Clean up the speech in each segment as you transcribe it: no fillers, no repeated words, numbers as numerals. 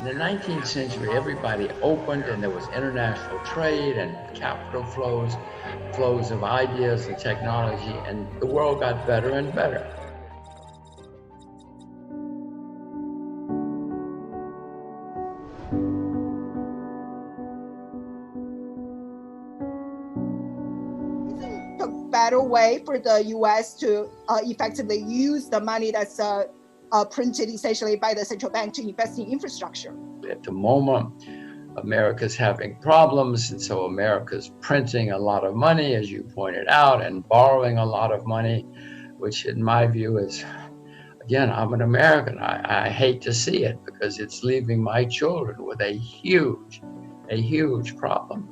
In the 19th century, everybody opened and there was international trade and capital flows of ideas and technology, and the world got better and better. The better way for the U.S. to effectively use the money that's printed essentially by the central bank to invest in infrastructure. At the moment, America's having problems, and so America's printing a lot of money, as you pointed out, and borrowing a lot of money, which in my view is, again, I'm an American. I hate to see it because it's leaving my children with a huge problem.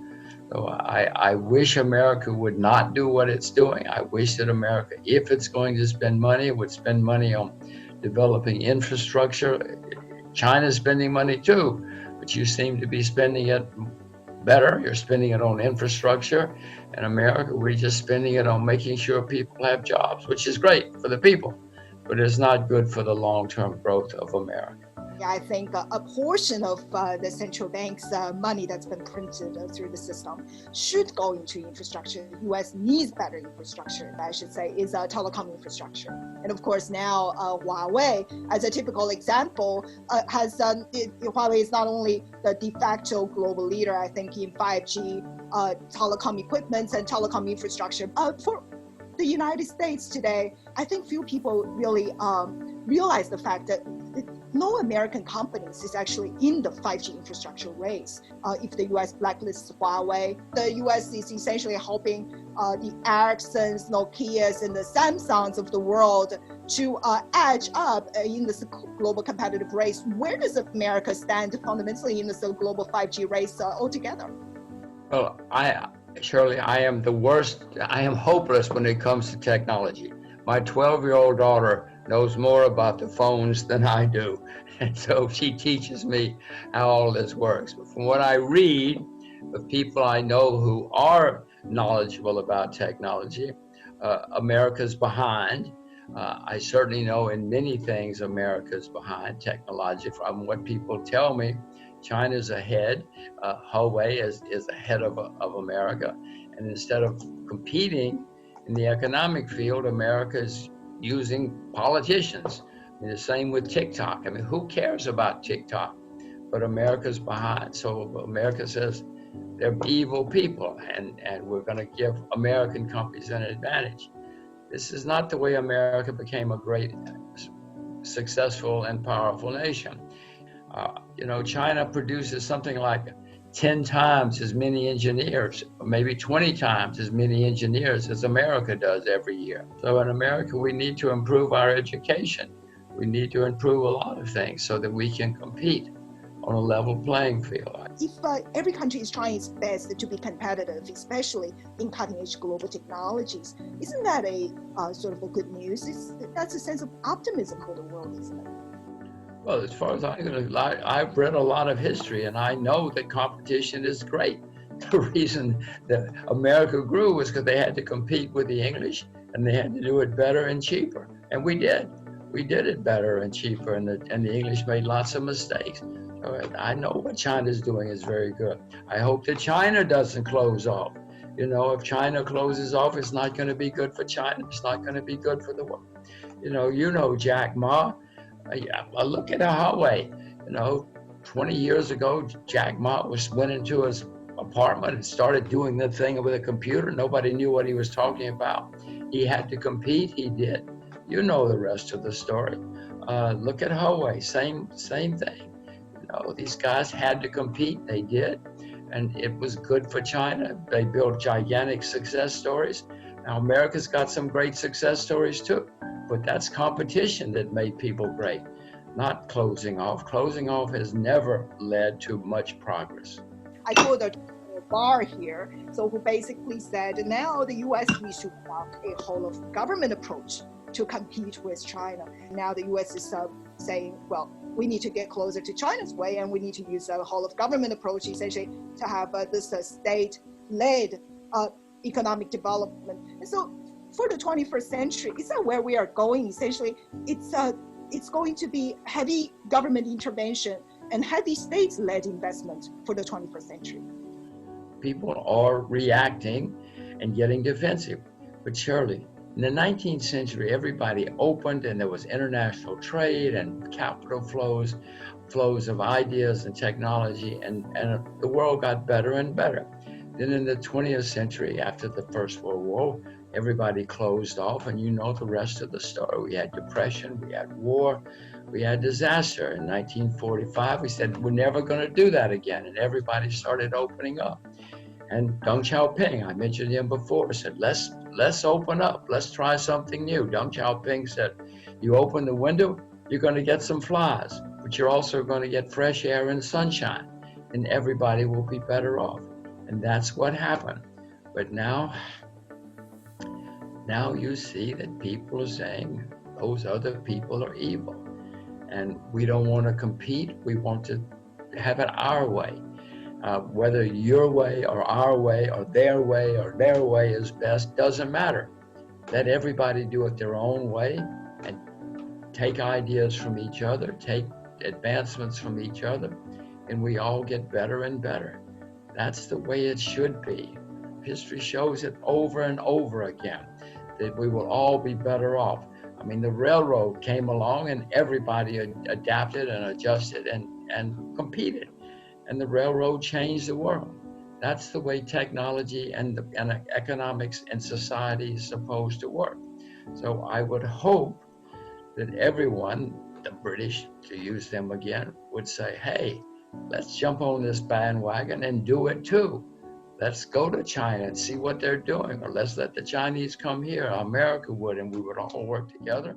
So I wish America would not do what it's doing. I wish that America, if it's going to spend money, would spend money on developing infrastructure. China's spending money too, but you seem to be spending it better. You're spending it on infrastructure. In America, we're just spending it on making sure people have jobs, which is great for the people, but it's not good for the long-term growth of America. I think a portion of the central bank's money that's been printed through the system should go into infrastructure. The U.S. needs better infrastructure, I should say, is telecom infrastructure. And of course now Huawei, as a typical example, Huawei is not only the de facto global leader, I think, in 5G telecom equipment and telecom infrastructure. For the United States today, I think few people really realize the fact that no American companies is actually in the 5G infrastructure race. If the US blacklists Huawei, the US is essentially helping the Ericssons, Nokias, and the Samsungs of the world to edge up in this global competitive race. Where does America stand fundamentally in this global 5G race altogether? Well, Shirley, I am the worst. I am hopeless when it comes to technology. My 12-year-old daughter knows more about the phones than I do. And so she teaches me how all this works. But from what I read of people I know who are knowledgeable about technology, America's behind. I certainly know in many things America's behind technology. From what people tell me, China's ahead. Huawei is ahead of America. And instead of competing in the economic field, America is using politicians. I mean, the same with TikTok. I mean, who cares about TikTok? But America's behind. So America says they're evil people, and we're going to give American companies an advantage. This is not the way America became a great, successful, and powerful nation. China produces something like 10 times as many engineers, or maybe 20 times as many engineers as America does every year. So in America, we need to improve our education. We need to improve a lot of things so that we can compete on a level playing field. If every country is trying its best to be competitive, especially in cutting-edge global technologies, isn't that a sort of a good news? That's a sense of optimism for the world, isn't it? Well, as far as I've read a lot of history, and I know that competition is great. The reason that America grew was because they had to compete with the English, and they had to do it better and cheaper. And we did. We did it better and cheaper, and the English made lots of mistakes. I know what China's doing is very good. I hope that China doesn't close off. If China closes off, it's not going to be good for China. It's not going to be good for the world. Jack Ma. Look at Huawei. 20 years ago, Jack Ma went into his apartment and started doing the thing with a computer. Nobody knew what he was talking about. He had to compete. He did. You know the rest of the story. Look at Huawei. Same thing. These guys had to compete. They did, and it was good for China. They built gigantic success stories. Now America's got some great success stories too. But that's competition that made people great, not closing off. Closing off has never led to much progress. I told a bar here, who basically said now the U.S. needs to adopt a whole of government approach to compete with China. Now the U.S. is saying, well, we need to get closer to China's way, and we need to use a whole of government approach, essentially, to have this state-led economic development. And so for the 21st century, is that where we are going? Essentially, it's going to be heavy government intervention and heavy state-led investment for the 21st century. People are reacting and getting defensive. But Shirley, in the 19th century, everybody opened and there was international trade and capital flows of ideas and technology, and the world got better and better. Then in the 20th century, after the First World War, everybody closed off, and you know the rest of the story. We had depression, we had war, we had disaster. In 1945, we said, we're never going to do that again, and everybody started opening up. And Deng Xiaoping, I mentioned him before, said, let's open up, let's try something new. Deng Xiaoping said, you open the window, you're going to get some flies, but you're also going to get fresh air and sunshine, and everybody will be better off. And that's what happened. But now you see that people are saying those other people are evil. And we don't want to compete. We want to have it our way. Whether your way or our way or their way is best, doesn't matter. Let everybody do it their own way and take ideas from each other, take advancements from each other, and we all get better and better. That's the way it should be. History shows it over and over again, that we will all be better off. I mean, the railroad came along and everybody adapted and adjusted and competed. And the railroad changed the world. That's the way technology and economics and society is supposed to work. So I would hope that everyone, the British, to use them again, would say, hey, let's jump on this bandwagon and do it too. Let's go to China and see what they're doing, or let's let the Chinese come here. America would, and we would all work together.